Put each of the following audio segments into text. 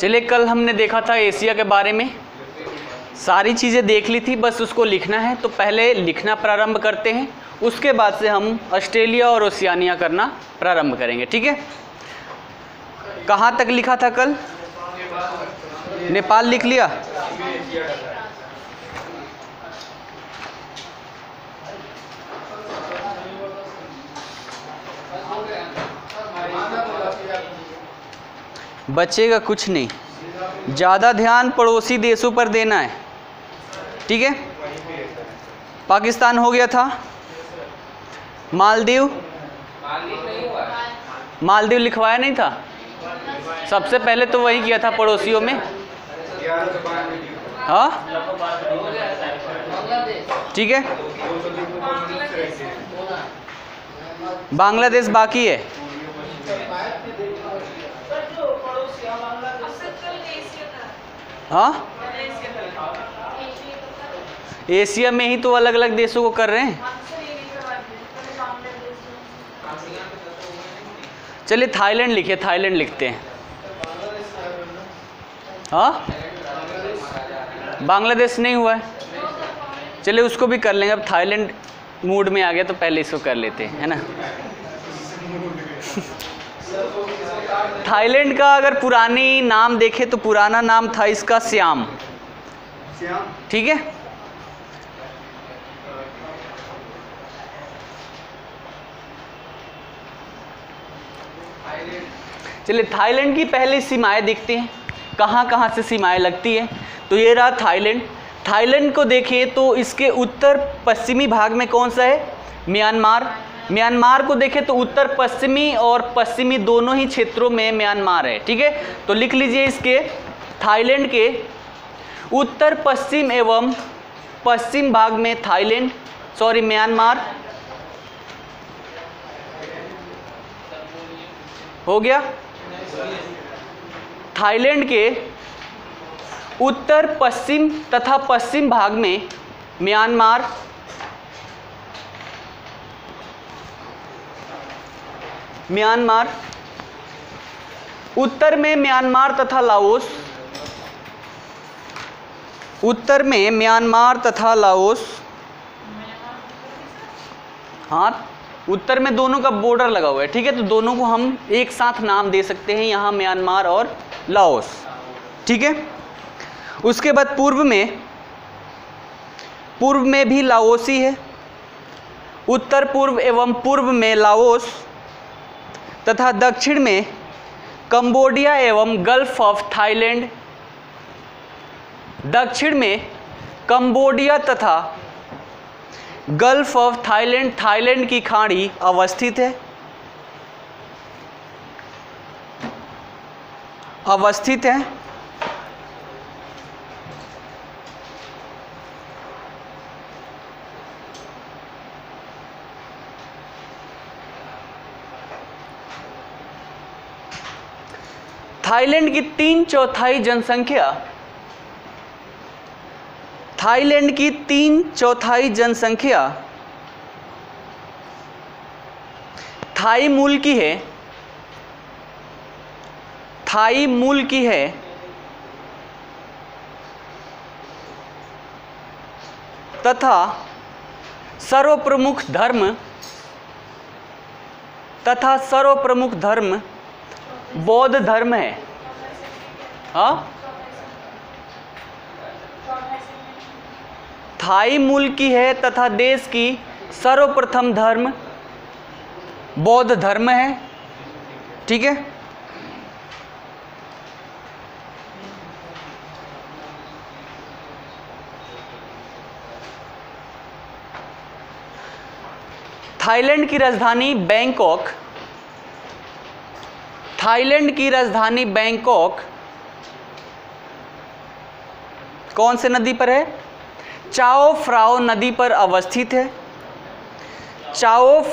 चलिए, कल हमने देखा था एशिया के बारे में, सारी चीज़ें देख ली थी, बस उसको लिखना है। तो पहले लिखना प्रारंभ करते हैं, उसके बाद से हम ऑस्ट्रेलिया और ओशियानिया करना प्रारंभ करेंगे। ठीक है, कहाँ तक लिखा था कल? नेपाल लिख लिया। बचेगा कुछ नहीं, ज़्यादा ध्यान पड़ोसी देशों पर देना है। ठीक है, पाकिस्तान हो गया था। मालदीव, मालदीव लिखवाया नहीं था? सबसे पहले तो वही किया था पड़ोसियों में। हाँ, ठीक है, बांग्लादेश बाकी है। हाँ, एशिया में ही तो अलग अलग देशों को कर रहे हैं। चलिए थाईलैंड लिखिए, थाईलैंड लिखते हैं। हाँ, बांग्लादेश नहीं हुआ है, चलिए उसको भी कर लेंगे। अब थाईलैंड मूड में आ गया तो पहले इसको कर लेते हैं, है ना। थाईलैंड का अगर पुरानी नाम देखें तो पुराना नाम था इसका सियाम। ठीक है, चलिए थाईलैंड की पहले सीमाएं देखते हैं, कहाँ कहाँ से सीमाएं लगती है। तो ये रहा थाईलैंड। थाईलैंड को देखें तो इसके उत्तर पश्चिमी भाग में कौन सा है? म्यांमार। म्यांमार को देखें तो उत्तर पश्चिमी और पश्चिमी दोनों ही क्षेत्रों में म्यांमार है। ठीक है, तो लिख लीजिए इसके थाईलैंड के उत्तर पश्चिम एवं पश्चिम भाग में थाईलैंड, सॉरी म्यांमार हो गया। थाईलैंड के उत्तर पश्चिम तथा पश्चिम भाग में म्यांमार, म्यांमार उत्तर में म्यांमार तथा लाओस, उत्तर में म्यांमार तथा लाओस। हाँ, उत्तर में दोनों का बॉर्डर लगा हुआ है। ठीक है, तो दोनों को हम एक साथ नाम दे सकते हैं, यहाँ म्यांमार और लाओस। ठीक है, उसके बाद पूर्व में भी लाओसी है। उत्तर पूर्व एवं पूर्व में लाओस तथा दक्षिण में कंबोडिया एवं गल्फ ऑफ थाईलैंड। दक्षिण में कंबोडिया तथा गल्फ ऑफ थाईलैंड, थाईलैंड की खाड़ी अवस्थित है, अवस्थित है। थाईलैंड की 3/4 जनसंख्या, थाईलैंड की 3/4 जनसंख्या थाई मूल की है, थाई मूल की है तथा सर्वप्रमुख धर्म बौद्ध धर्म है। हाँ, थाई मूल की है तथा देश की सर्वप्रथम धर्म बौद्ध धर्म है। ठीक है, थाईलैंड की राजधानी बैंकॉक, थाईलैंड की राजधानी बैंकॉक कौन से नदी पर है? चाओ फ्राओ नदी पर अवस्थित है। चाओ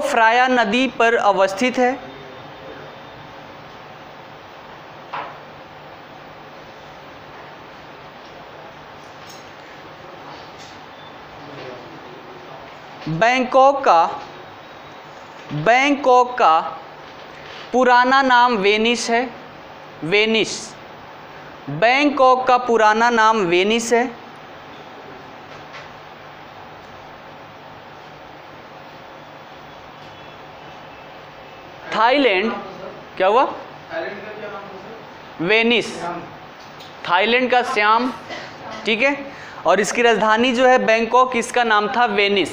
फ्राया नदी पर अवस्थित है। बैंकॉक का पुराना नाम वेनिस है, वेनिस। बैंकॉक का पुराना नाम वेनिस है। थाईलैंड, क्या हुआ? वेनिस, थाईलैंड का श्याम, ठीक है। और इसकी राजधानी जो है बैंकॉक, इसका नाम था वेनिस,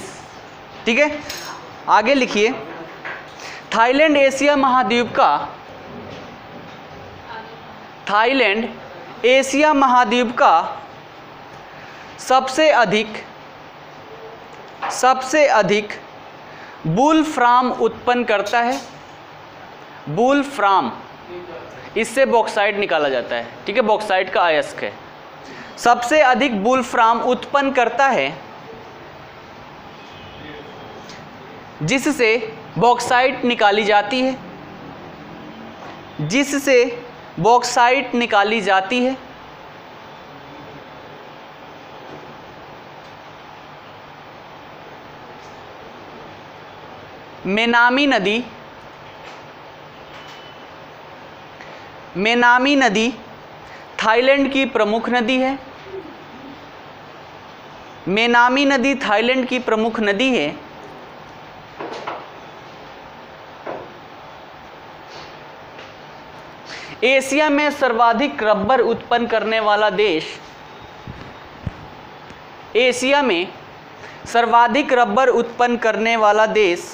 ठीक है। आगे लिखिए, थाईलैंड एशिया महाद्वीप का, थाईलैंड एशिया महाद्वीप का सबसे अधिक वुल्फ्राम उत्पन्न करता है। वुल्फ्राम, इससे बॉक्साइट निकाला जाता है, ठीक है, बॉक्साइट का अयस्क है। सबसे अधिक वुल्फ्राम उत्पन्न करता है, जिससे बॉक्साइट निकाली जाती है, जिससे बॉक्साइट निकाली जाती है। मेनामी नदी, मेनामी नदी थाईलैंड की प्रमुख नदी है। मेनामी नदी थाईलैंड की प्रमुख नदी है। एशिया में सर्वाधिक रबर उत्पन्न करने वाला देश, एशिया में सर्वाधिक रबर उत्पन्न करने वाला देश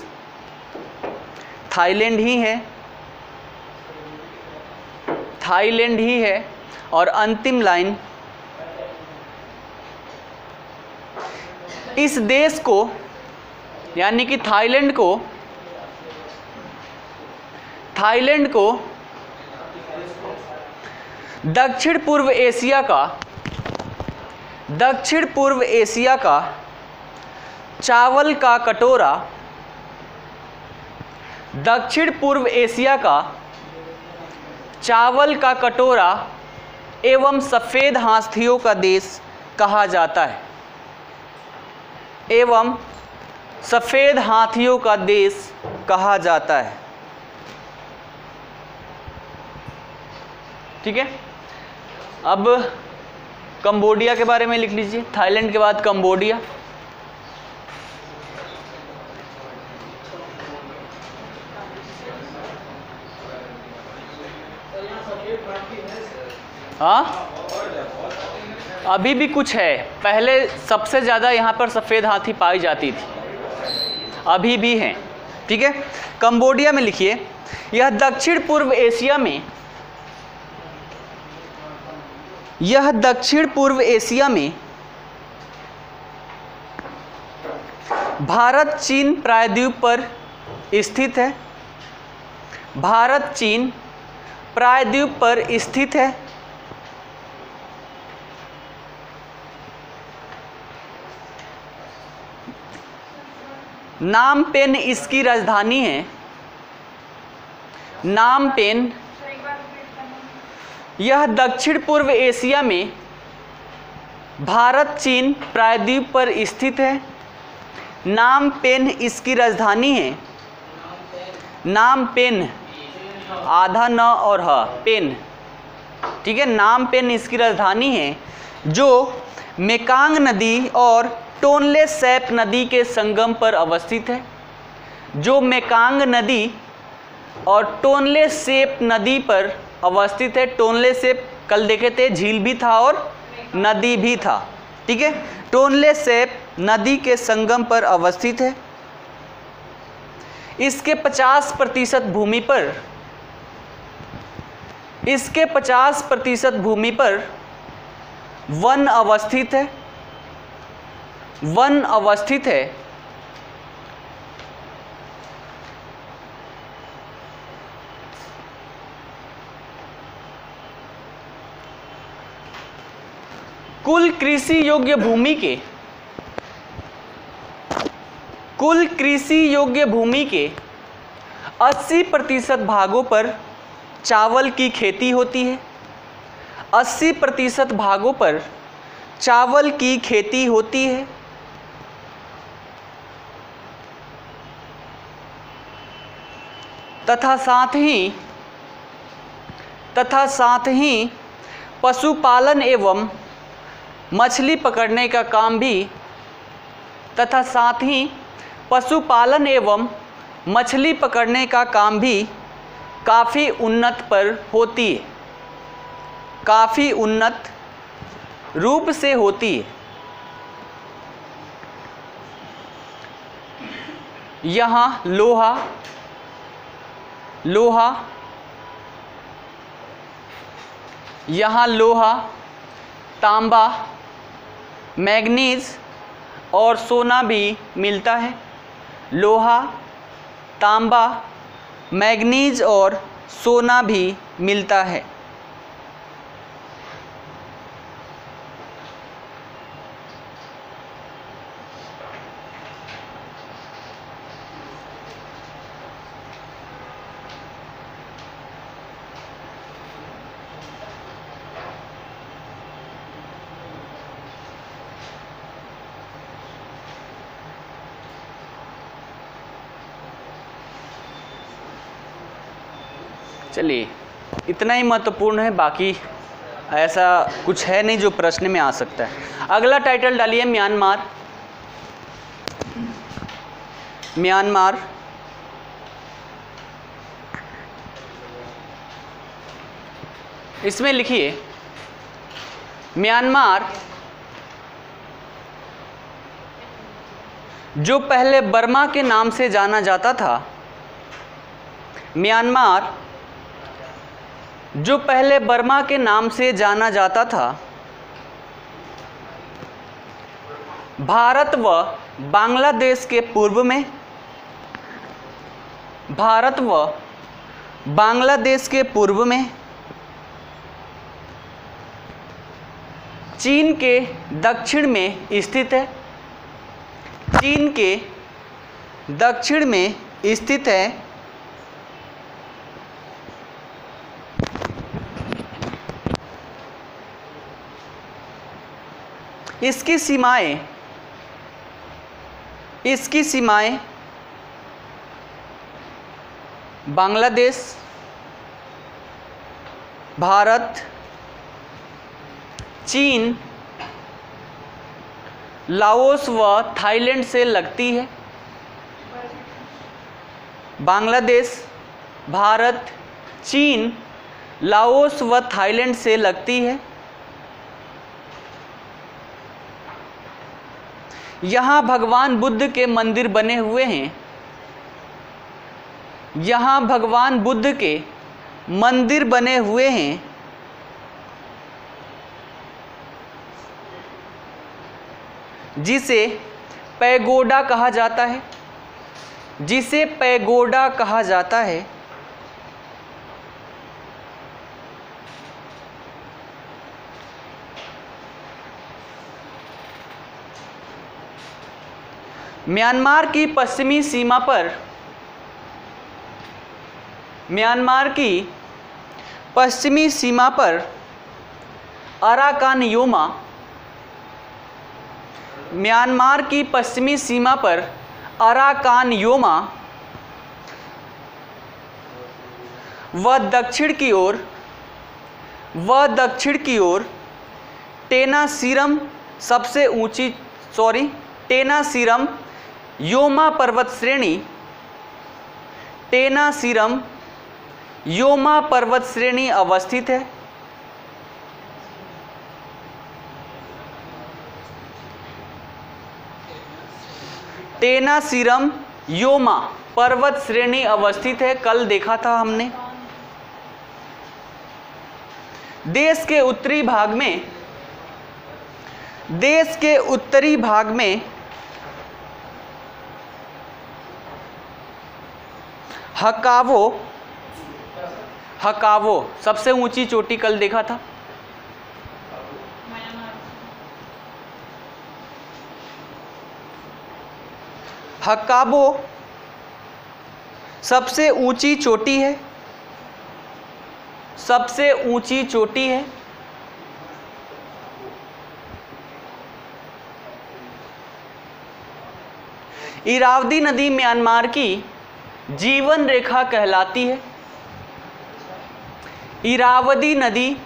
थाईलैंड ही है, थाईलैंड ही है। और अंतिम लाइन, इस देश को यानी कि थाईलैंड को दक्षिण पूर्व एशिया का चावल का कटोरा, दक्षिण पूर्व एशिया का चावल का कटोरा एवं सफ़ेद हाथियों का देश कहा जाता है, एवं सफ़ेद हाथियों का देश कहा जाता है, ठीक है। अब कंबोडिया के बारे में लिख लीजिए, थाईलैंड के बाद कंबोडिया। हाँ, अभी भी कुछ है, पहले सबसे ज़्यादा यहाँ पर सफ़ेद हाथी पाई जाती थी, अभी भी हैं, ठीक है। कंबोडिया में लिखिए, यह दक्षिण पूर्व एशिया में भारत चीन प्रायद्वीप पर स्थित है, भारत चीन प्रायद्वीप पर स्थित है। नामपेन इसकी राजधानी है, नामपेन। यह दक्षिण पूर्व एशिया में भारत चीन प्रायद्वीप पर स्थित है। नामपेन इसकी राजधानी है, नामपेन, आधा न और ह, पेन, ठीक है। नामपेन इसकी राजधानी है, जो मेकांग नदी और टोनले सैप नदी के संगम पर अवस्थित है, जो मेकांग नदी और टोनले सैप नदी पर अवस्थित है। टोनले सैप कल देखे थे, झील भी था और नदी भी था, ठीक है। टोनले सैप नदी के संगम पर अवस्थित है। इसके 50% भूमि पर, इसके 50% भूमि पर वन अवस्थित है, वन अवस्थित है। कुल कृषि योग्य भूमि के, कुल कृषि योग्य भूमि के 80% भागों पर चावल की खेती होती है, 80% भागों पर चावल की खेती होती है। तथा साथ ही पशुपालन एवं मछली पकड़ने का काम भी तथा साथ ही पशुपालन एवं मछली पकड़ने का काम भी काफ़ी उन्नत पर होती है, काफ़ी उन्नत रूप से होती है। यहाँ लोहा, तांबा, मैग्नीज और सोना भी मिलता है। लोहा, तांबा, मैग्नीज और सोना भी मिलता है। चलिए, इतना ही महत्वपूर्ण है, बाकी ऐसा कुछ है नहीं जो प्रश्न में आ सकता है। अगला टाइटल डालिए म्यांमार। इसमें लिखिए म्यांमार जो पहले बर्मा के नाम से जाना जाता था, म्यांमार जो पहले बर्मा के नाम से जाना जाता था, भारत व बांग्लादेश के पूर्व में, भारत व बांग्लादेश के पूर्व में, चीन के दक्षिण में स्थित है, चीन के दक्षिण में स्थित है। इसकी सीमाएं बांग्लादेश, भारत, चीन, लाओस व थाईलैंड से लगती है। बांग्लादेश, भारत, चीन, लाओस व थाईलैंड से लगती है। यहाँ भगवान बुद्ध के मंदिर बने हुए हैं, यहाँ भगवान बुद्ध के मंदिर बने हुए हैं। जिसे पैगोडा कहा जाता है, जिसे पैगोडा कहा जाता है। म्यांमार की पश्चिमी सीमा पर, म्यांमार की पश्चिमी सीमा पर अराकान योमा, म्यांमार की पश्चिमी सीमा पर अराकान योमा व दक्षिण की ओर टेनासीरम सबसे ऊंची टेनासीरम योमा पर्वत श्रेणी, टेनासीरम योमा पर्वत श्रेणी अवस्थित है। टेनासीरम योमा पर्वत श्रेणी अवस्थित है, कल देखा था हमने। देश के उत्तरी भाग में हकावो सबसे ऊंची चोटी कल देखा था। हकाबो सबसे ऊंची चोटी है, सबसे ऊंची चोटी है। इरावदी नदी म्यांमार की जीवन रेखा कहलाती है। इरावदी नदी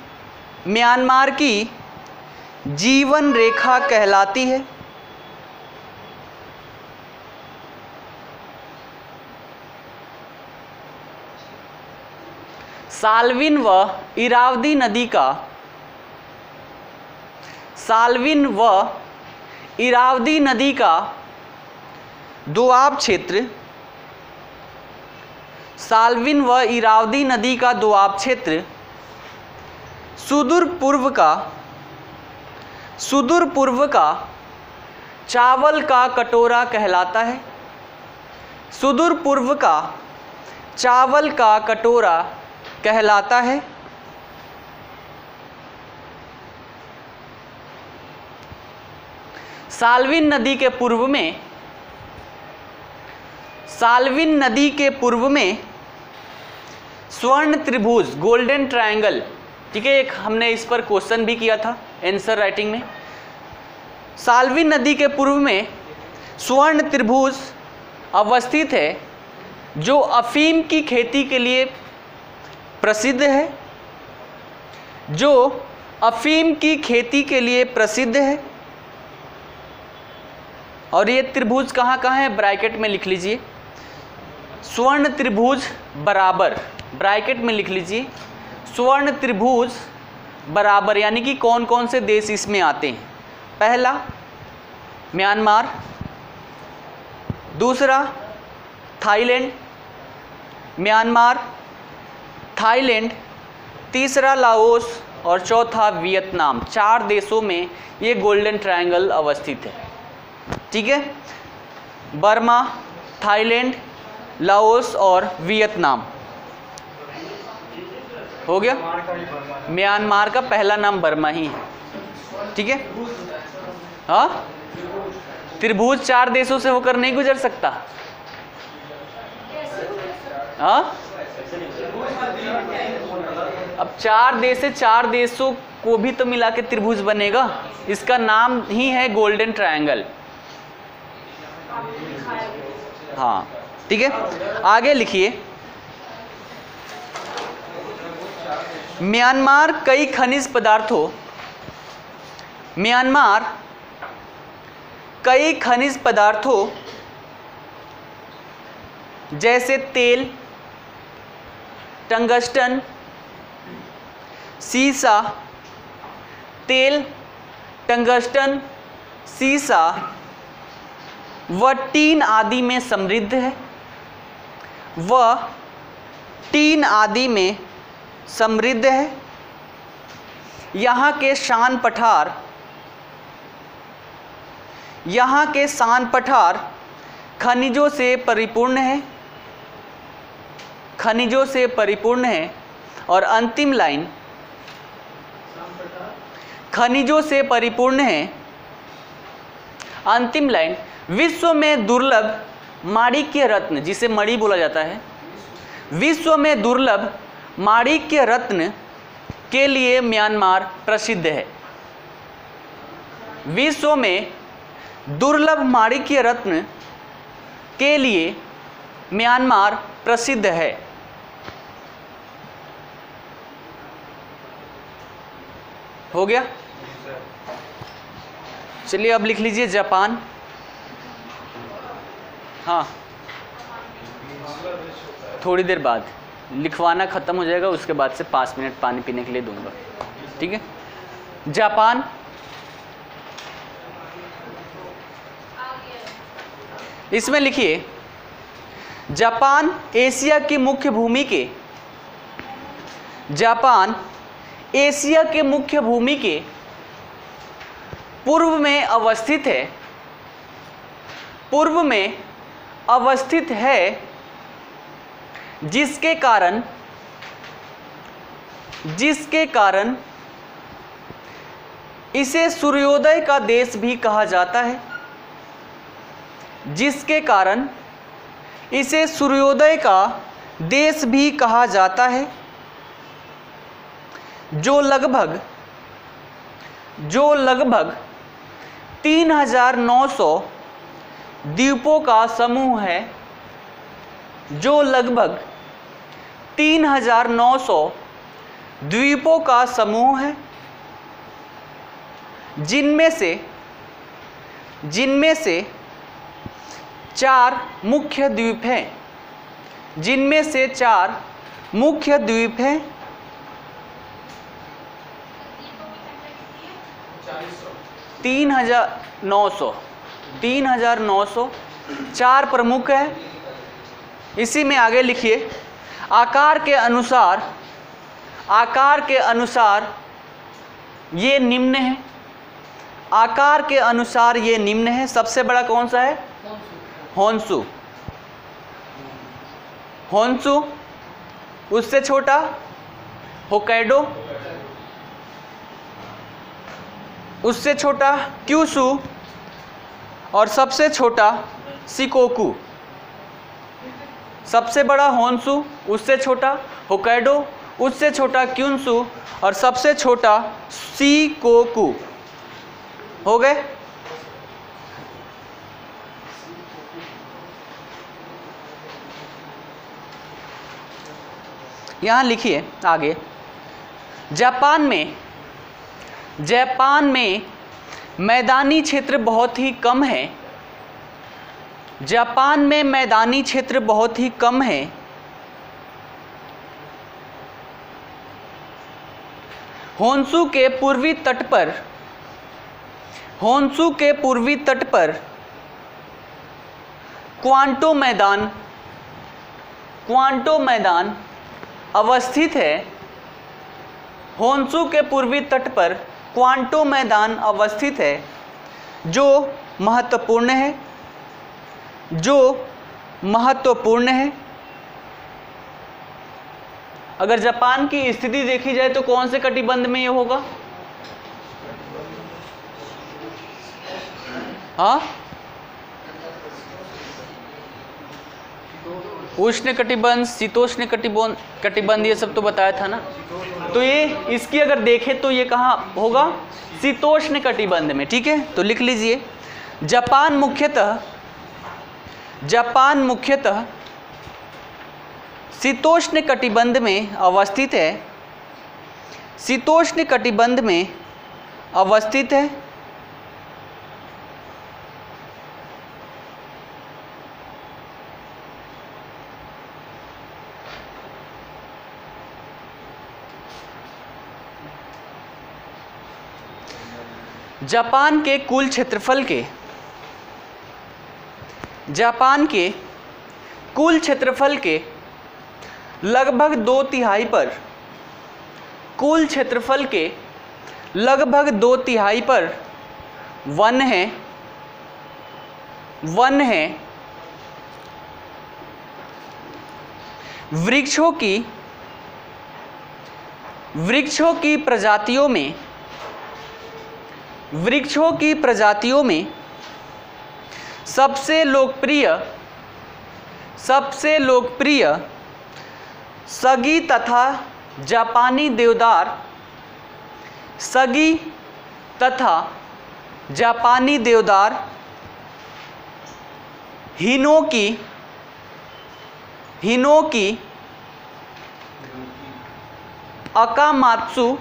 म्यांमार की जीवन रेखा कहलाती है। साल्विन व इरावदी नदी का दोआब क्षेत्र, साल्विन व इरावदी नदी का दोआब क्षेत्र सुदूर पूर्व का चावल का कटोरा कहलाता है। सुदूर पूर्व का चावल का कटोरा कहलाता है। साल्विन नदी के पूर्व में स्वर्ण त्रिभुज, गोल्डन ट्रायंगल, ठीक है, एक हमने इस पर क्वेश्चन भी किया था आंसर राइटिंग में। साल्विन नदी के पूर्व में स्वर्ण त्रिभुज अवस्थित है, जो अफीम की खेती के लिए प्रसिद्ध है, और ये त्रिभुज कहाँ कहाँ है, ब्रैकेट में लिख लीजिए। स्वर्ण त्रिभुज बराबर, ब्रैकेट में लिख लीजिए, स्वर्ण त्रिभुज बराबर, यानी कि कौन कौन से देश इसमें आते हैं। पहला म्यांमार, दूसरा थाईलैंड, थाईलैंड, तीसरा लाओस और चौथा वियतनाम। 4 देशों में ये गोल्डन ट्रायंगल अवस्थित है। ठीक है, बर्मा, थाईलैंड, लाओस और वियतनाम हो गया। म्यांमार का पहला नाम बर्मा ही है। ठीक है, हाँ, त्रिभुज 4 देशों से होकर नहीं गुजर सकता। हाँ, अब 4 देश से 4 देशों को भी तो मिला के त्रिभुज बनेगा। इसका नाम ही है गोल्डन ट्रायंगल। हाँ, ठीक है, आगे लिखिए। म्यांमार कई खनिज पदार्थों जैसे तेल, टंगस्टन, सीसा, व टीन आदि में समृद्ध है। यहाँ के शान पठार खनिजों से परिपूर्ण है। और अंतिम लाइन, विश्व में दुर्लभ माणिक्य रत्न, जिसे मणि बोला जाता है, विश्व में दुर्लभ माणिक्य रत्न के लिए म्यांमार प्रसिद्ध है। विश्व में दुर्लभ माणिक्य रत्न के लिए म्यांमार प्रसिद्ध है। हो गया। चलिए अब लिख लीजिए जापान। हाँ, थोड़ी देर बाद लिखवाना ख़त्म हो जाएगा, उसके बाद से 5 मिनट पानी पीने के लिए दूंगा। ठीक है, जापान, इसमें लिखिए जापान एशिया की मुख्य भूमि के पूर्व में अवस्थित है, जिसके कारण इसे सूर्योदय का देश भी कहा जाता है। जो लगभग 3900 द्वीपों का समूह है। 3900 द्वीपों का समूह है। जो लगभग 3900 द्वीपों का समूह है, जिनमें से 4 मुख्य द्वीप हैं, जिनमें से 4 मुख्य द्वीप हैं। 3900 4 प्रमुख है। इसी में आगे लिखिए, आकार के अनुसार ये निम्न है। आकार के अनुसार ये निम्न है। सबसे बड़ा कौन सा है? होन्शु। उससे छोटा होक्काइडो, उससे छोटा क्यूशु और सबसे छोटा शिकोकु। सबसे बड़ा होन्शु, उससे छोटा होक्काइडो, उससे छोटा क्यूशु और सबसे छोटा शिकोकु। हो गए? यहाँ लिखिए आगे, जापान में मैदानी क्षेत्र बहुत ही कम है। जापान में मैदानी क्षेत्र बहुत ही कम है। होन्शु के पूर्वी तट पर क्वांटो मैदान अवस्थित है। होन्शु के पूर्वी तट पर क्वांटो मैदान अवस्थित है, जो महत्वपूर्ण है। अगर जापान की स्थिति देखी जाए तो कौन से कटिबंध में ये होगा? हाँ, उष्ण कटिबंध, शीतोष्ण कटिबंध ये सब तो बताया था ना। तो ये इसकी अगर देखें तो ये कहाँ होगा? शीतोष्ण कटिबंध में। ठीक है, तो लिख लीजिए, जापान मुख्यतः शीतोष्ण कटिबंध में अवस्थित है। शीतोष्ण कटिबंध में अवस्थित है। जापान के कुल क्षेत्रफल के लगभग 2/3 पर वन है। वृक्षों की प्रजातियों में सबसे लोकप्रिय सगी तथा जापानी देवदार, हिनोकी, अकामात्सु,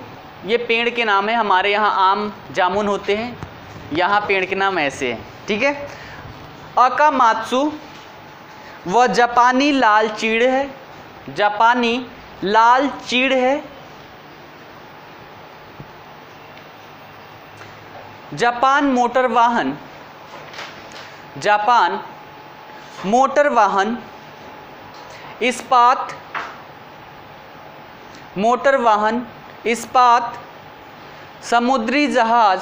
ये पेड़ के नाम है। हमारे यहाँ आम जामुन होते हैं, यहाँ पेड़ के नाम ऐसे हैं। ठीक है, अकामात्सु वह जापानी लाल चीड़ है। जापान मोटर वाहन, इस्पात, समुद्री जहाज,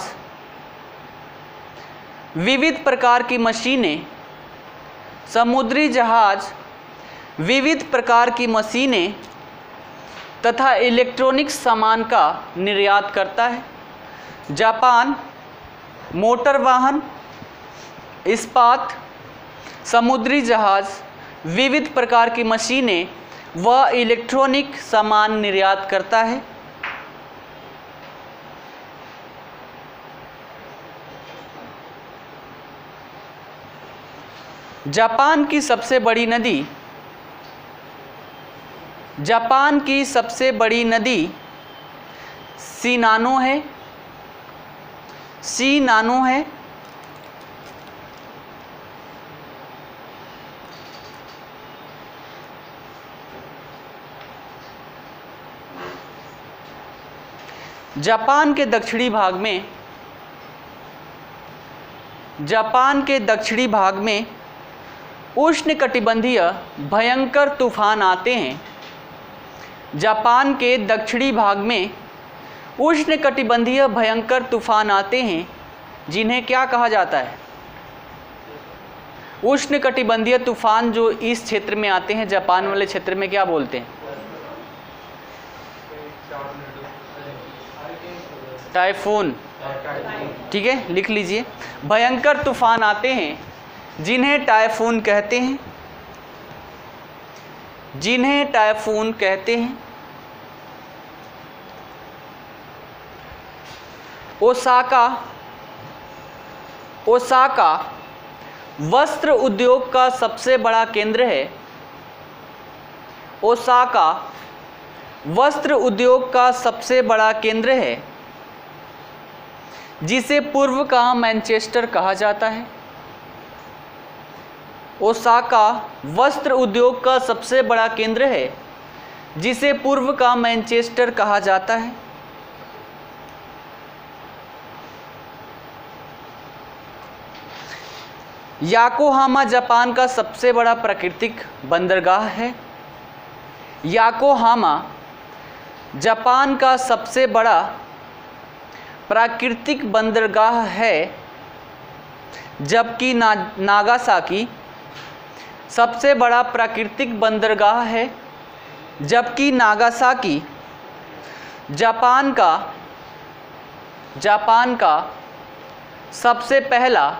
विविध प्रकार की मशीनें तथा इलेक्ट्रॉनिक्स सामान का निर्यात करता है। जापान मोटर वाहन, इस्पात, समुद्री जहाज, विविध प्रकार की मशीनें व इलेक्ट्रॉनिक सामान निर्यात करता है। जापान की सबसे बड़ी नदी जापान की सबसे बड़ी नदी शिनानो है, शिनानो है। जापान के दक्षिणी भाग में, जापान के दक्षिणी भाग में उष्णकटिबंधीय भयंकर तूफान आते हैं। जापान के दक्षिणी भाग में उष्णकटिबंधीय भयंकर तूफान आते हैं, जिन्हें क्या कहा जाता है? उष्णकटिबंधीय तूफान जो इस क्षेत्र में आते हैं, जापान वाले क्षेत्र में, क्या बोलते हैं? टाइफून। ठीक है, लिख लीजिए। भयंकर तूफान आते हैं जिन्हें टाइफून कहते हैं, जिन्हें टाइफून कहते हैं। ओसाका, ओसाका वस्त्र उद्योग का सबसे बड़ा केंद्र है। ओसाका वस्त्र उद्योग का सबसे बड़ा केंद्र है, जिसे पूर्व का मैनचेस्टर कहा जाता है। ओसाका वस्त्र उद्योग का सबसे बड़ा केंद्र है, जिसे पूर्व का मैनचेस्टर कहा जाता है। याकोहामा जापान का सबसे बड़ा प्राकृतिक बंदरगाह है। याकोहामा जापान का सबसे बड़ा प्राकृतिक बंदरगाह है, जबकि नागासाकी सबसे बड़ा प्राकृतिक बंदरगाह है, जबकि नागासाकी जापान का सबसे पहला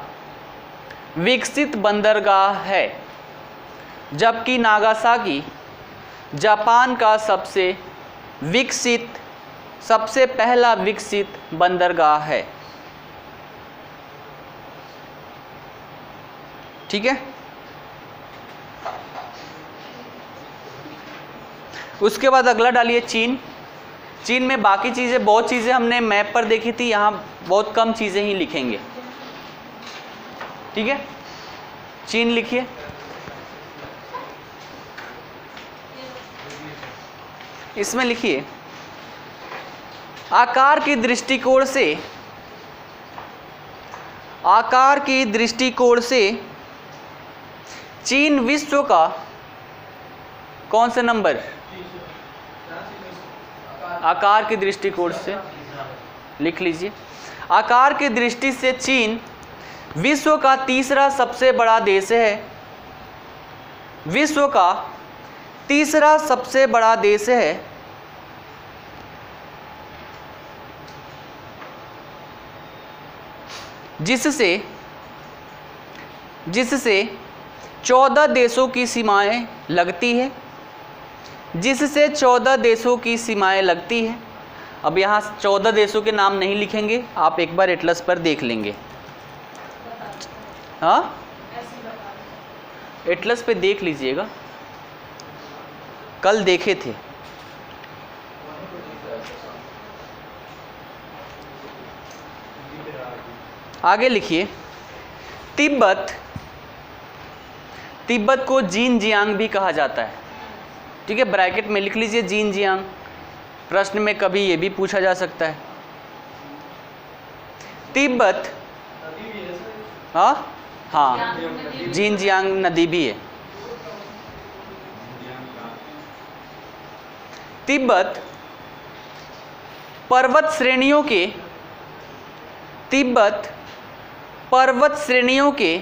विकसित बंदरगाह है। जबकि नागासाकी जापान का सबसे पहला विकसित बंदरगाह है। ठीक है। उसके बाद अगला डालिए चीन। चीन में बाकी चीज़ें, बहुत चीज़ें हमने मैप पर देखी थी, यहाँ बहुत कम चीज़ें ही लिखेंगे। ठीक है, चीन लिखिए। इसमें लिखिए आकार की दृष्टिकोण से चीन विश्व का कौन सा नंबर? आकार की दृष्टिकोण से लिख लीजिए। आकार की दृष्टि से चीन विश्व का तीसरा सबसे बड़ा देश है। विश्व का तीसरा सबसे बड़ा देश है। जिससे 14 देशों की सीमाएं लगती है। जिससे 14 देशों की सीमाएं लगती है। अब यहाँ 14 देशों के नाम नहीं लिखेंगे, आप एक बार एटलस पर देख लेंगे। हाँ, एटलस पे देख लीजिएगा, कल देखे थे। आगे लिखिए तिब्बत को जिनजियांग भी कहा जाता है। ठीक है, ब्रैकेट में लिख लीजिए जिनजियांग, प्रश्न में कभी ये भी पूछा जा सकता है। तिब्बत, हाँ, जिनजियांग नदी भी है। तिब्बत पर्वत श्रेणियों के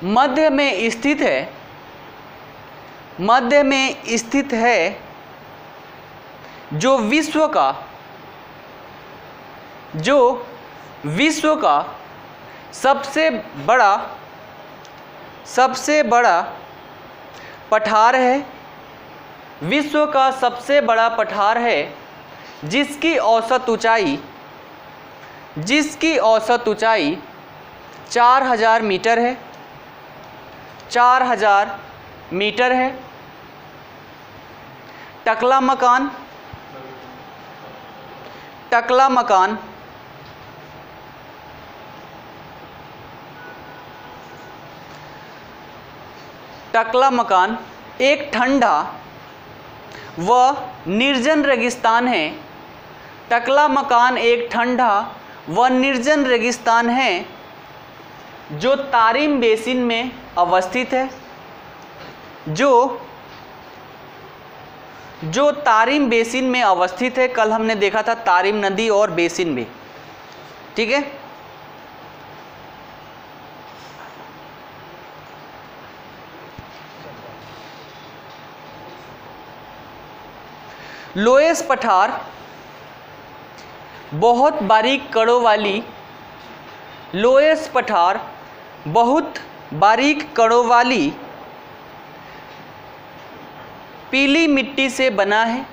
मध्य में स्थित है, जो विश्व का सबसे बड़ा पठार है। विश्व का सबसे बड़ा पठार है, जिसकी औसत ऊंचाई 4000 मीटर है। 4000 मीटर है। टकला मकान, टकला मकान, टकला मकान एक ठंडा व निर्जन रेगिस्तान है। टकला मकान एक ठंडा व निर्जन रेगिस्तान है जो तारिम बेसिन में अवस्थित है, जो तारिम बेसिन में अवस्थित है। कल हमने देखा था तारिम नदी और बेसिन भी, ठीक है। लोएस पठार बहुत बारीक कड़ों वाली, लोएस पठार बहुत बारीक कड़ों वाली पीली मिट्टी से बना है,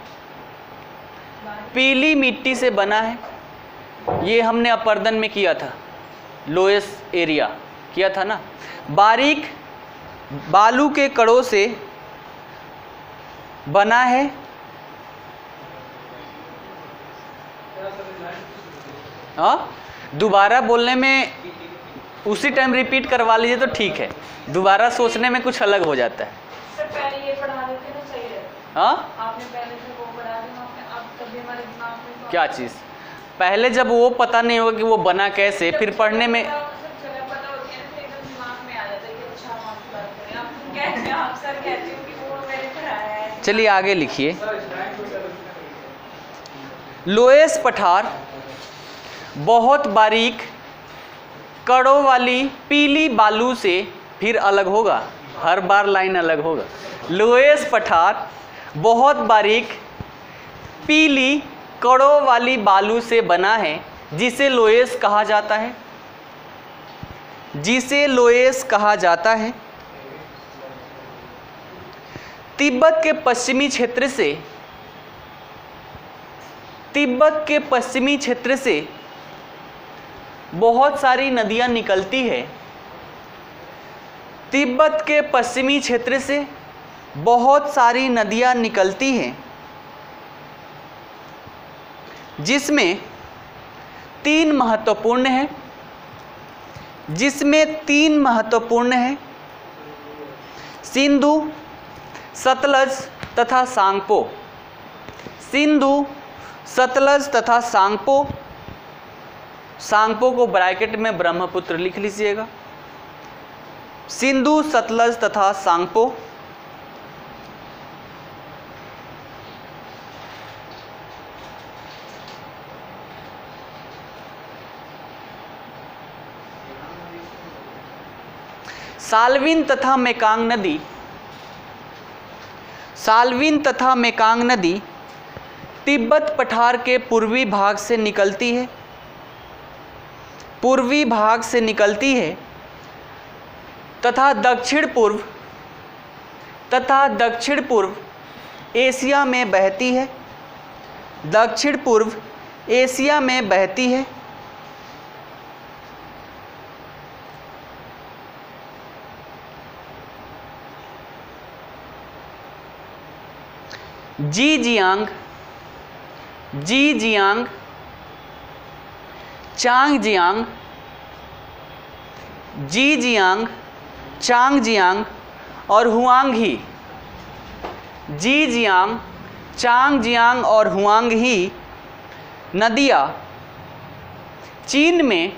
पीली मिट्टी से बना है। ये हमने अपर्दन में किया था, लोएस एरिया किया था ना। बारीक बालू के कड़ों से बना है। हाँ, दोबारा बोलने में उसी टाइम रिपीट करवा लीजिए तो ठीक है, दोबारा सोचने में कुछ अलग हो जाता है। सर पहले ये पढ़ा देते ना सही रहता। हाँ, आपने पहले से वो पढ़ा दिया, अब तभी हमारे दिमाग में क्या चीज़? पहले जब वो पता नहीं होगा कि वो बना कैसे, फिर पढ़ने में पता होती है ना, एकदम दिमाग में आ जाता है कि अच्छा हम आपकी बात करें। आप कहते हैं, आप सर कहते हो कि वो मैंने पढ़ाया है। चलिए आगे लिखिए। लोएस पठार बहुत बारीक कड़ों वाली पीली बालू से, फिर अलग होगा, हर बार लाइन अलग होगा। लोएस पठार बहुत बारीक पीली कड़ों वाली बालू से बना है, जिसे लोएस कहा जाता है, जिसे लोएस कहा जाता है। तिब्बत के पश्चिमी क्षेत्र से, तिब्बत के पश्चिमी क्षेत्र से बहुत सारी नदियां निकलती है। तिब्बत के पश्चिमी क्षेत्र से बहुत सारी नदियां निकलती हैं, जिसमें तीन महत्वपूर्ण हैं, जिसमें तीन महत्वपूर्ण हैं, सिंधु, सतलज तथा सांगपो। सिंधु, सतलज तथा सांगपो। सांगपो को ब्रैकेट में ब्रह्मपुत्र लिख लीजिएगा। सिंधु, सतलज तथा सांगपो। साल्विन तथा मेकांग नदी, साल्विन तथा मेकांग नदी तिब्बत पठार के पूर्वी भाग से निकलती है, पूर्वी भाग से निकलती है तथा दक्षिण पूर्व एशिया में बहती है, दक्षिण पूर्व एशिया में बहती है। जीजियांग, जीजियांग, चांगजियांग, जीजियांग, चांगजियांग और हुआंगही, जीजियांग, चांगजियांग और हुआंगही नदियाँ चीन में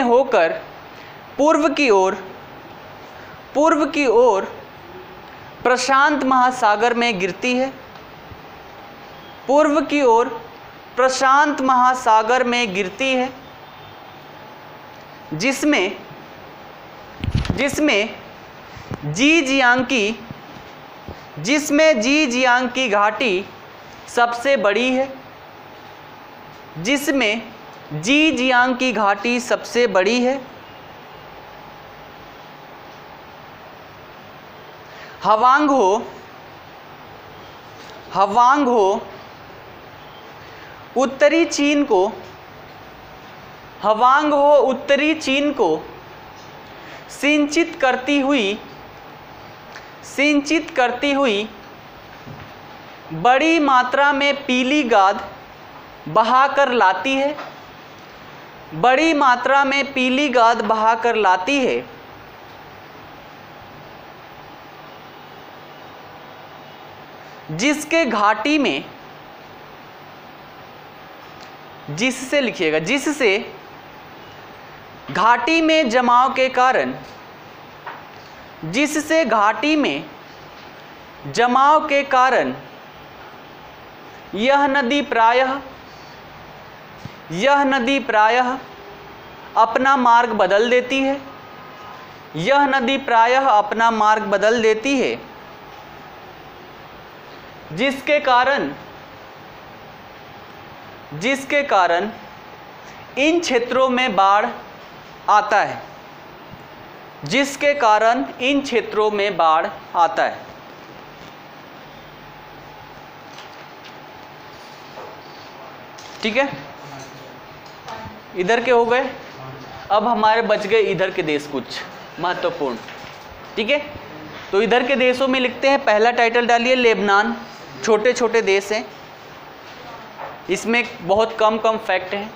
होकर पूर्व की ओर प्रशांत महासागर में गिरती है, पूर्व की ओर प्रशांत महासागर में गिरती है, जिसमें जीजियांग की घाटी सबसे बड़ी है, जिसमें जीजियांग की घाटी सबसे बड़ी है। हवांगहो उत्तरी चीन को सिंचित करती हुई बड़ी मात्रा में पीली गाद बहाकर लाती है, बड़ी मात्रा में पीली गाद बहाकर लाती है, जिसके घाटी में, जिससे लिखिएगा, जिससे घाटी में जमाव के कारण, जिससे घाटी में जमाव के कारण यह नदी प्रायः अपना मार्ग बदल देती है, यह नदी प्रायः अपना मार्ग बदल देती है, जिसके कारण इन क्षेत्रों में बाढ़ आता है, जिसके कारण इन क्षेत्रों में बाढ़ आता है। ठीक है, इधर के हो गए। अब हमारे बच गए इधर के देश कुछ महत्वपूर्ण। ठीक है, तो इधर के देशों में लिखते हैं, पहला टाइटल डालिए लेबनान। छोटे छोटे देश हैं, इसमें बहुत कम फैक्ट हैं,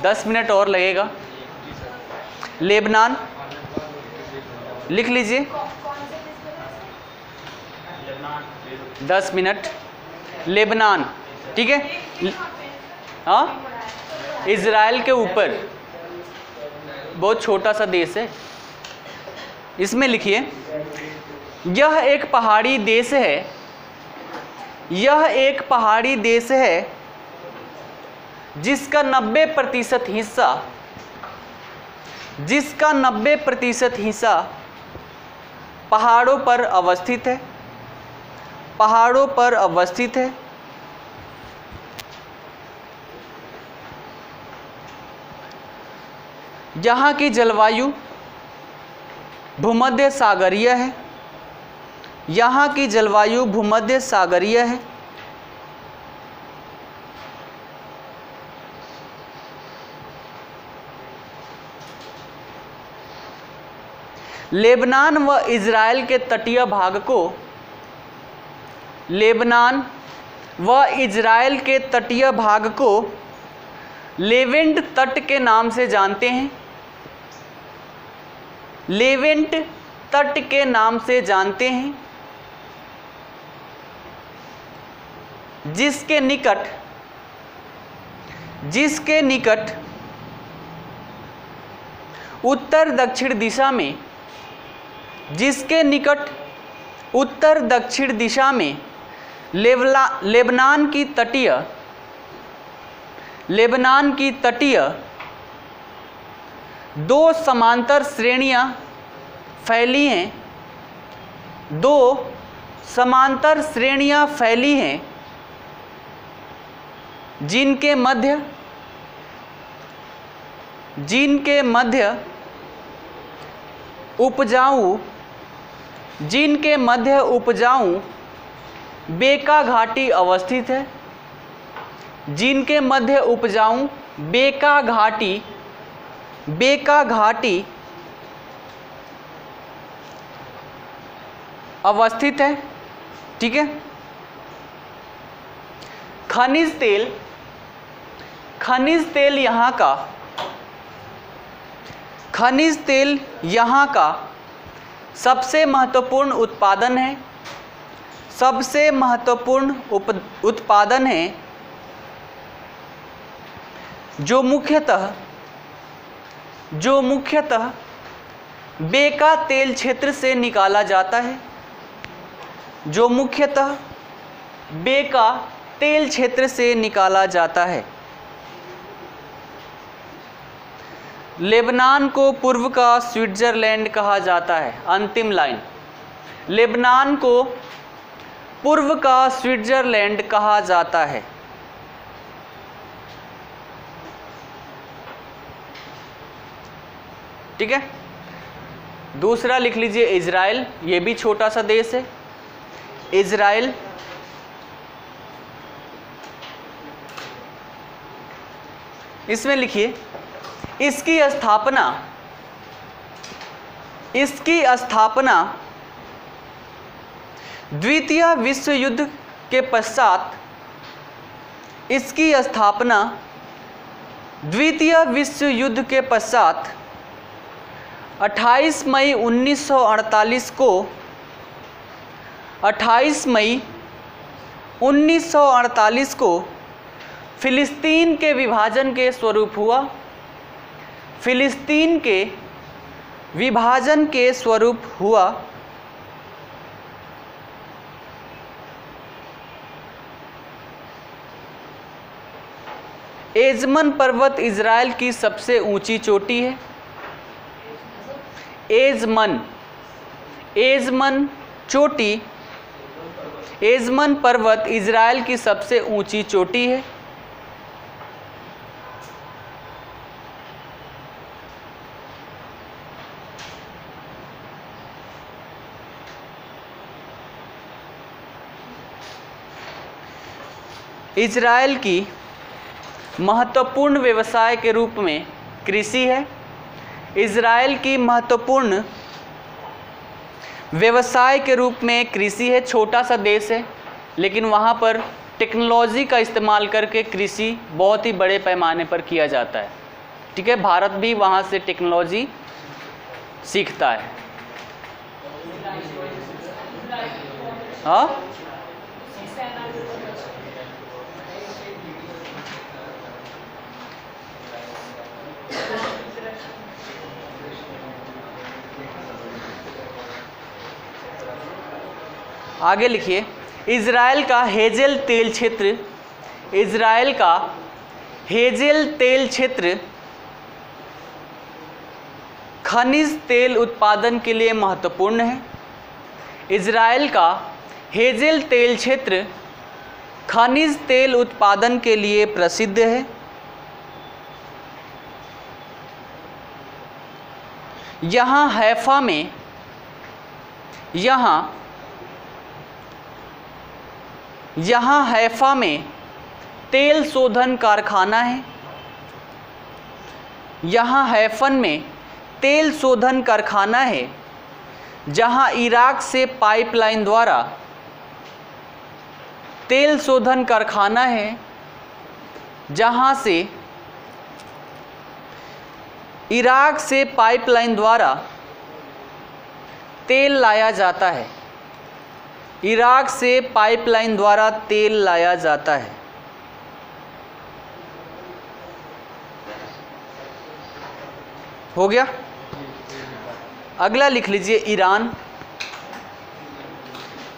10 मिनट और लगेगा। लेबनान लिख लीजिए, 10 मिनट। लेबनान, ठीक है, हाँ, इज़राइल के ऊपर, बहुत छोटा सा देश है। इसमें लिखिए, यह एक पहाड़ी देश है, यह एक पहाड़ी देश है जिसका 90% हिस्सा, जिसका 90% हिस्सा पहाड़ों पर अवस्थित है, पहाड़ों पर अवस्थित है। यहाँ की जलवायु भूमध्य सागरीय है, यहाँ की जलवायु भूमध्य सागरीय है। लेबनान व इज़राइल के तटीय भाग को, लेबनान व इज़राइल के तटीय भाग को लेवेंट तट के नाम से जानते हैं, लेवेंट तट के नाम से जानते हैं, जिसके निकट उत्तर दक्षिण दिशा में, जिसके निकट उत्तर दक्षिण दिशा में लेबनान की तटीय दो समांतर श्रेणियां फैली हैं, दो समांतर श्रेणियां फैली हैं, जिनके मध्य उपजाऊ बेका घाटी अवस्थित है, जिनके मध्य उपजाऊ बेका घाटी अवस्थित है। ठीक है, खनिज तेल यहाँ का सबसे महत्वपूर्ण उत्पादन है, सबसे महत्वपूर्ण उत्पादन है, जो मुख्यतः बेका तेल क्षेत्र से निकाला जाता है, जो मुख्यतः बेका तेल क्षेत्र से निकाला जाता है। लेबनान को पूर्व का स्विट्जरलैंड कहा जाता है। अंतिम लाइन, लेबनान को पूर्व का स्विट्जरलैंड कहा जाता है। ठीक है, दूसरा लिख लीजिए इज़राइल, ये भी छोटा सा देश है। इज़राइल इसमें लिखिए, इसकी स्थापना द्वितीय विश्व युद्ध के पश्चात 28 मई 1948 को फिलिस्तीन के विभाजन के स्वरूप हुआ। फिलिस्तीन के विभाजन के स्वरूप हुआ। एजमन पर्वत इज़राइल की सबसे ऊंची चोटी है। एजमन पर्वत इज़राइल की सबसे ऊंची चोटी है। इज़राइल की महत्वपूर्ण व्यवसाय के रूप में कृषि है। इज़राइल की महत्वपूर्ण व्यवसाय के रूप में कृषि है। छोटा सा देश है, लेकिन वहाँ पर टेक्नोलॉजी का इस्तेमाल करके कृषि बहुत ही बड़े पैमाने पर किया जाता है। ठीक है, भारत भी वहाँ से टेक्नोलॉजी सीखता है। हाँ, आगे लिखिए। इज़राइल का हेज़ेल तेल क्षेत्र खनिज तेल उत्पादन के लिए महत्वपूर्ण है। इज़राइल का हेज़ेल तेल क्षेत्र खनिज तेल उत्पादन के लिए प्रसिद्ध है। यहाँ हैफा में तेल शोधन कारखाना है। यहाँ हैफन में तेल शोधन कारखाना है, जहाँ इराक से पाइपलाइन द्वारा तेल शोधन कारखाना है, जहाँ से इराक से पाइपलाइन द्वारा तेल लाया जाता है। इराक से पाइपलाइन द्वारा तेल लाया जाता है। हो गया। अगला लिख लीजिए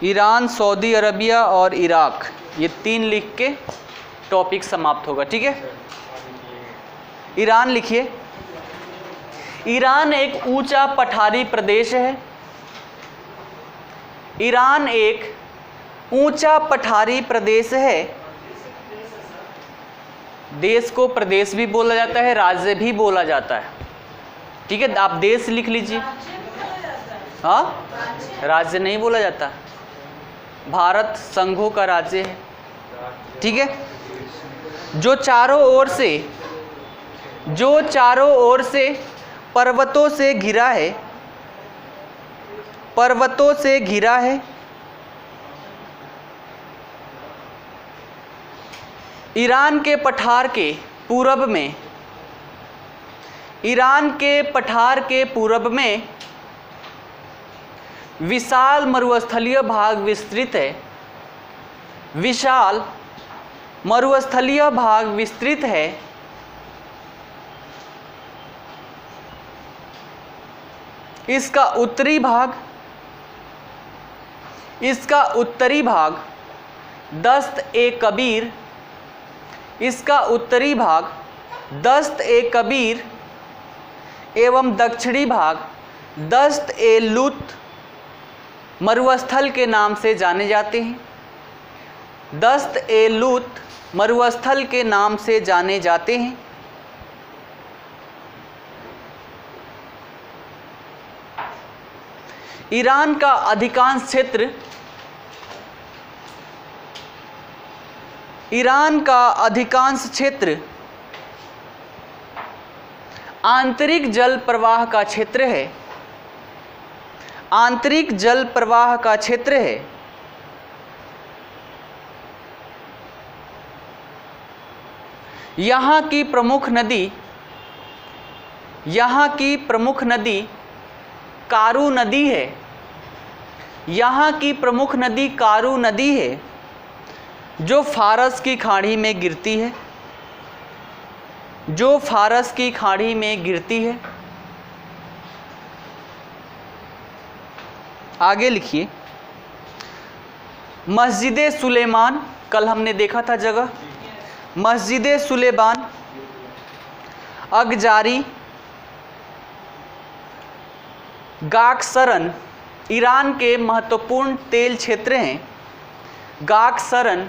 ईरान, सऊदी अरबिया और इराक। ये 3 लिख के टॉपिक समाप्त होगा। ठीक है, ईरान लिखिए। ईरान एक ऊंचा पठारी प्रदेश है। ईरान एक ऊंचा पठारी प्रदेश है। देश को प्रदेश भी बोला जाता है, राज्य भी बोला जाता है। ठीक है, आप देश लिख लीजिए। हाँ, राज्य नहीं बोला जाता। भारत संघों का राज्य है। ठीक है, जो चारों ओर से पर्वतों से घिरा है। ईरान के पठार के पूरब में विशाल मरुस्थलीय भाग विस्तृत है। इसका उत्तरी भाग दस्त-ए-कबीर एवं दक्षिणी भाग दस्त-ए-लूत मरुस्थल के नाम से जाने जाते हैं। दस्त-ए-लूत मरुस्थल के नाम से जाने जाते हैं। ईरान का अधिकांश क्षेत्र आंतरिक जल प्रवाह का क्षेत्र है, आंतरिक जल प्रवाह का क्षेत्र है। यहाँ की प्रमुख नदी, यहाँ की प्रमुख नदी कारू नदी है, यहाँ की प्रमुख नदी कारू नदी है, जो फारस की खाड़ी में गिरती है, जो फारस की खाड़ी में गिरती है। आगे लिखिए, मस्जिद सुलेमान, कल हमने देखा था जगह, मस्जिद सुलेमान, अगजारी, गाकसरन ईरान के महत्वपूर्ण तेल क्षेत्र हैं। गाकसरन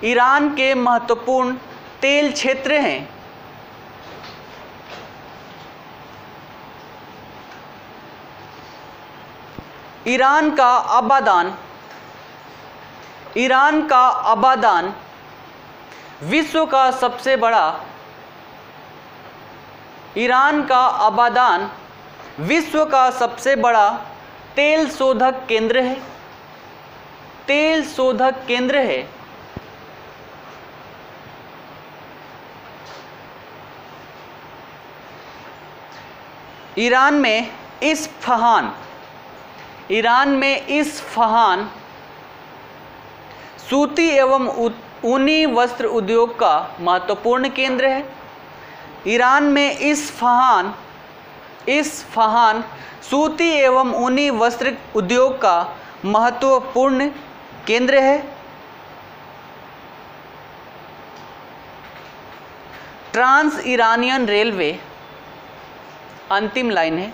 ईरान के महत्वपूर्ण तेल क्षेत्र हैं। ईरान का आबादान, ईरान का आबादान विश्व का सबसे बड़ा, ईरान का आबादान विश्व का सबसे बड़ा तेल शोधक केंद्र है, तेल शोधक केंद्र है। ईरान में इस्फहान, ईरान में इस्फहान सूती एवं ऊनी वस्त्र उद्योग का महत्वपूर्ण केंद्र है। ईरान में इस्फहान, इस्फहान सूती एवं ऊनी वस्त्र उद्योग का महत्वपूर्ण केंद्र है। ट्रांस ईरानियन रेलवे, अंतिम लाइन है,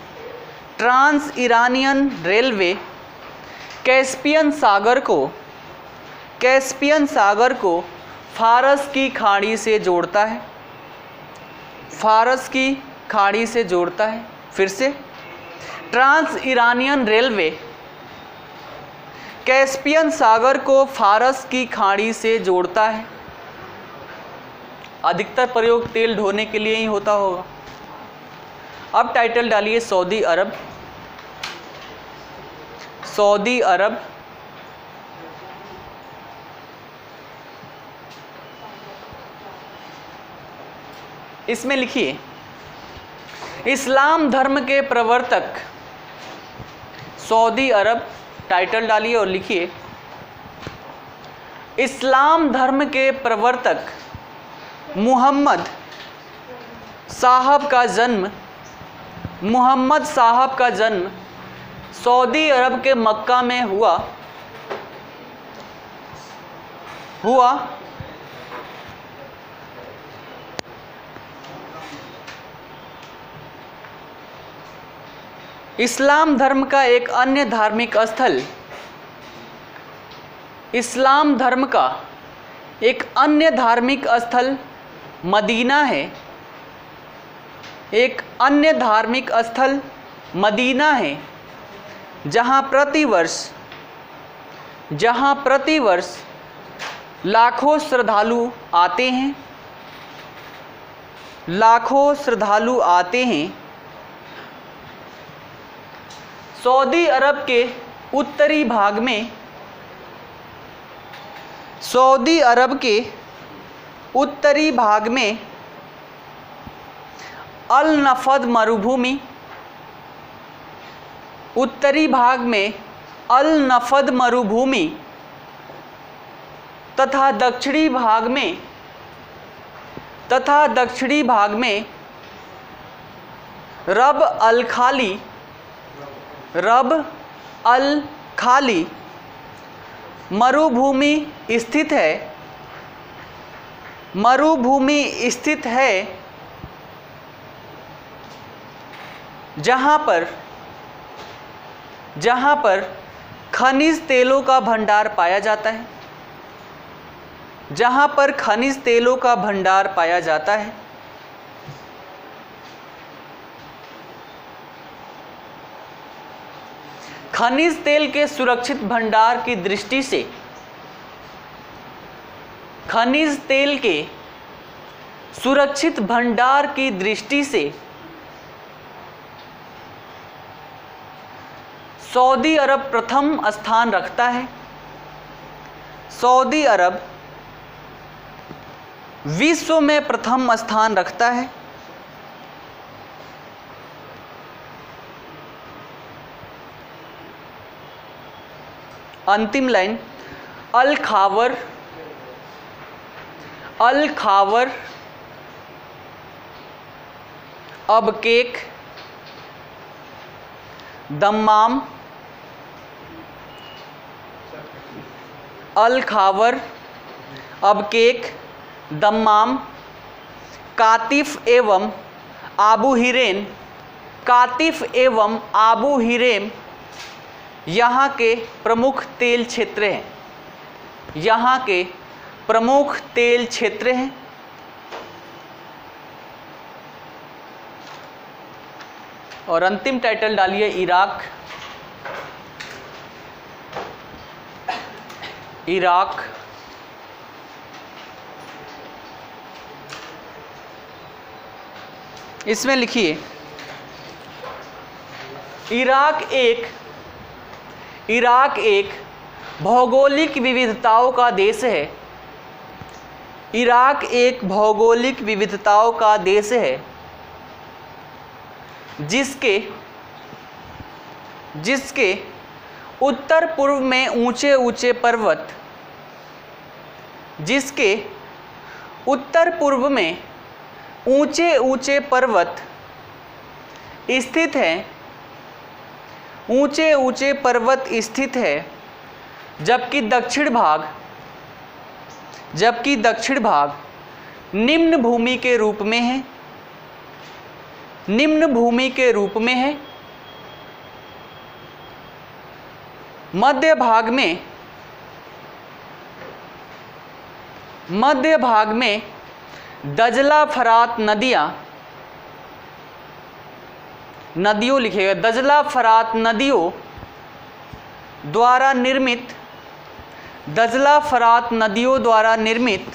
ट्रांस ईरानियन रेलवे कैस्पियन सागर को, कैस्पियन सागर को फारस की खाड़ी से जोड़ता है, फारस की खाड़ी से जोड़ता है। फिर से, ट्रांस ईरानियन रेलवे कैस्पियन सागर को फारस की खाड़ी से जोड़ता है। अधिकतर प्रयोग तेल ढोने के लिए ही होता होगा। अब टाइटल डालिए सऊदी अरब, सऊदी अरब इसमें लिखिए, इस्लाम धर्म के प्रवर्तक सऊदी अरब, टाइटल डालिए और लिखिए, इस्लाम धर्म के प्रवर्तक मुहम्मद साहब का जन्म, मुहम्मद साहब का जन्म सऊदी अरब के मक्का में हुआ। इस्लाम धर्म का एक अन्य धार्मिक स्थल, इस्लाम धर्म का एक अन्य धार्मिक स्थल मदीना है, एक अन्य धार्मिक स्थल मदीना है, जहाँ प्रतिवर्ष लाखों श्रद्धालु आते हैं, लाखों श्रद्धालु आते हैं। सऊदी अरब के उत्तरी भाग में, सऊदी अरब के उत्तरी भाग में अल नफद मरुभूमि, उत्तरी भाग में अल नफद मरुभूमि तथा दक्षिणी भाग में रब अल खाली मरुभूमि स्थित है, मरुभूमि स्थित है, जहाँ पर खनिज तेलों का भंडार पाया जाता है, जहाँ पर खनिज तेलों का भंडार पाया जाता है। खनिज तेल के सुरक्षित भंडार की दृष्टि से, खनिज तेल के सुरक्षित भंडार की दृष्टि से सऊदी अरब प्रथम स्थान रखता है। सऊदी अरब विश्व में प्रथम स्थान रखता है। अंतिम लाइन, अल खावर अबकेक, दम्माम, अल खावर अबकेक, दम्माम, कातिफ एवं आबू हिरेन, कातिफ एवं आबू हिरेम यहाँ के प्रमुख तेल क्षेत्र हैं। यहाँ के प्रमुख तेल क्षेत्र हैं। और अंतिम टाइटल डालिए इराक। इराक इसमें लिखिए, इराक एक भौगोलिक विविधताओं का देश है। इराक एक भौगोलिक विविधताओं का देश है जिसके उत्तर पूर्व में ऊंचे ऊंचे पर्वत, जिसके उत्तर पूर्व में ऊंचे ऊंचे पर्वत स्थित हैं, ऊंचे ऊंचे पर्वत स्थित है, जबकि दक्षिण भाग निम्न भूमि के रूप में है। निम्न भूमि के रूप में है। मध्य भाग में दजला फरात नदियों लिखेगा, दजला फरात नदियों द्वारा निर्मित, दजला फरात नदियों द्वारा निर्मित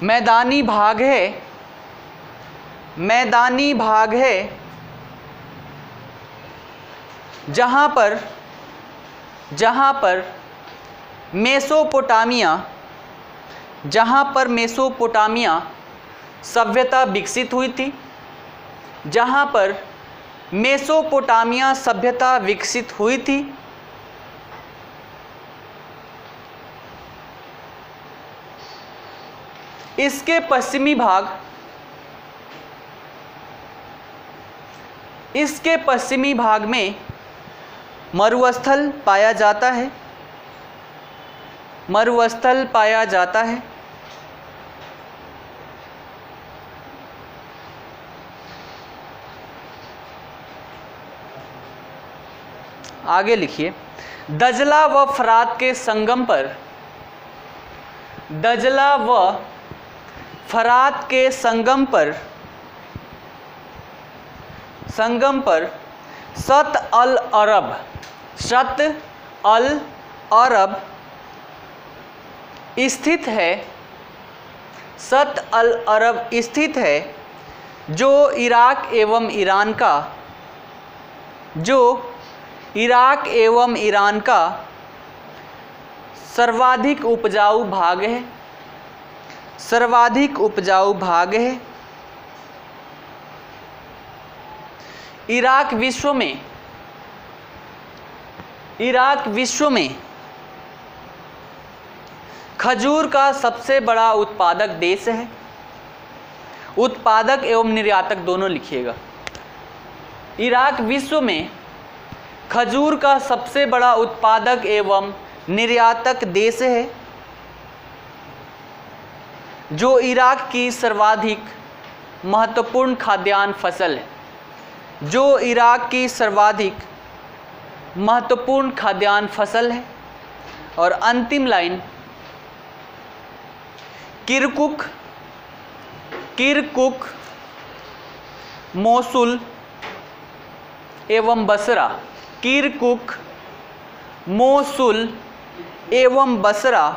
मैदानी भाग है, जहाँ पर मेसोपोटामिया सभ्यता विकसित हुई थी, जहाँ पर मेसोपोटामिया सभ्यता विकसित हुई थी। इसके पश्चिमी भाग में मरुस्थल पाया जाता है। आगे लिखिए, दजला व फरात के संगम पर, दजला व फरात के संगम पर शत अल अरब स्थित है। शत अल अरब स्थित है, जो इराक एवं ईरान का सर्वाधिक उपजाऊ भाग है। इराक विश्व में खजूर का सबसे बड़ा उत्पादक देश है। उत्पादक एवं निर्यातक दोनों लिखिएगा। इराक विश्व में खजूर का सबसे बड़ा उत्पादक एवं निर्यातक देश है, जो इराक की सर्वाधिक महत्वपूर्ण खाद्यान्न फसल है। जो इराक की सर्वाधिक महत्वपूर्ण खाद्यान्न फसल है। और अंतिम लाइन, किरकुक, मोसुल एवं बसरा। किरकुक, मोसुल एवं बसरा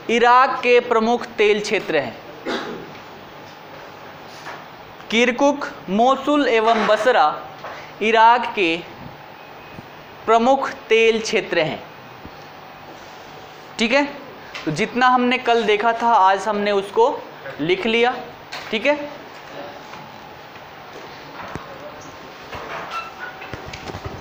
इराक के प्रमुख तेल क्षेत्र हैं। किरकुक, मोसुल एवं बसरा इराक के प्रमुख तेल क्षेत्र हैं। ठीक है, तो जितना हमने कल देखा था आज हमने उसको लिख लिया। ठीक है।